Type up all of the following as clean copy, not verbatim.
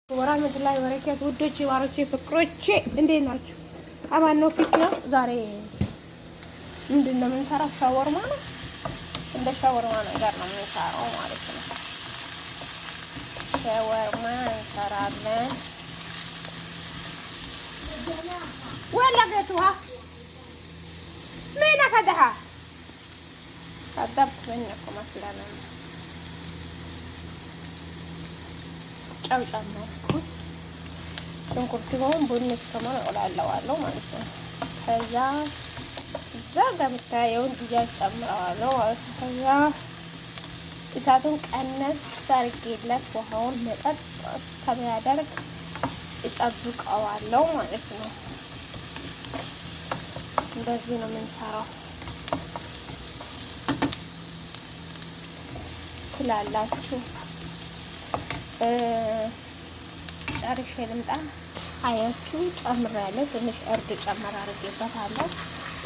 ወራህመቱላሂ ወበረካቱ ውዶቼ ባሮቼ ፍቅሮቼ እንዴት ናችሁ? አማን ነው ፒስ ነው። ዛሬ ምንድን ነው የምንሰራው? ሻወርማ ነው። እንደ ሻወርማ ነገር ነው የምንሰራው ማለት ነው። ሻወርማ እንሰራለን። ወላ ገቱሃ ምን አፈደሃ አዳብ ወንነኮ ማስላና ጨምጨማኩ ሽንኩርት ጋውን ቡኒ እስከሆነ እቆላለዋለሁ ማለት ነው። ከዛ እዛ ጋር የምታየውን ድጃጅ ጨምረዋለሁ ማለት ነው። ከዛ እሳቱን ቀነስ አድርጌለት ውሃውን መጠጥ እስከሚያደርግ እጠብቀዋለሁ ማለት ነው። እንደዚህ ነው የምንሰራው ትላላችሁ። ጨርሼ ልምጣ። አያችሁ ጨምሬያለሁ። ትንሽ እርድ ጨመር አድርጌበታለሁ።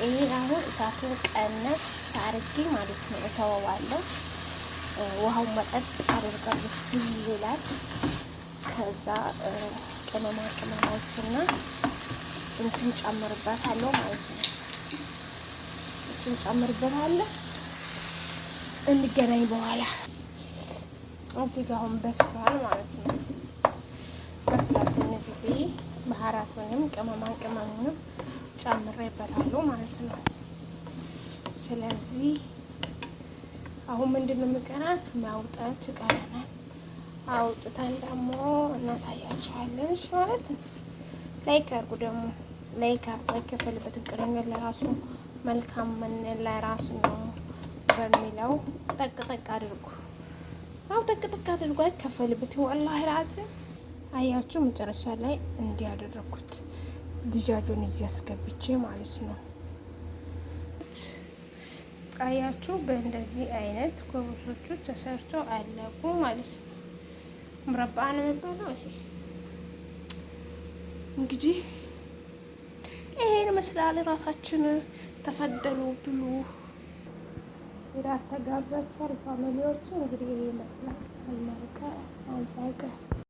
ይሄን አሁን እሳቱን ቀነስ አድርጌ ማለት ነው እተወዋለሁ። ውሃውን መጠጥ አድርገን ብስል ይላል። ከዛ ቅመማ ቅመሞችና እንትን ጨምርበታለሁ ማለት ነው። እሱን ጨምርበታለሁ። እንገናኝ በኋላ። እዚህ ጋር አሁን በስሏል ማለት ነው። በስሏል። ጊዜ ባህራቱንም ቅመሙንም ጨምሬበታለሁ ማለት ነው። ስለዚህ አሁን ምንድነው የሚቀረን? ማውጣት ይቀረናል። አውጥተን ደግሞ እናሳያችኋለን ማለት ነው። ላይክ አድርጉ ደግሞ ላይክ አይከፈልበት ቅረኛ ለራሱ መልካም ምን ለራሱ ነው በሚለው ጠቅ አድርጉ። አው ጠቅ አድርጉ አይከፈልበት። ወላሂ ራሴ አያችሁ መጨረሻ ላይ እንዲያደርኩት ድጃጁን እዚህ አስገብቼ ማለት ነው። አያችሁ በእንደዚህ አይነት ኮብሶቹ ተሰርቶ አለቁ ማለት ነው። ምረባ ነው የሚባለው ይሄ እንግዲህ ይሄን መስላል። ራሳችን ተፈደሉ ብሉ ይራት ተጋብዛችኋል ፋሚሊዎች። እንግዲህ ይሄ ይመስላል። አለቀ አለቀ።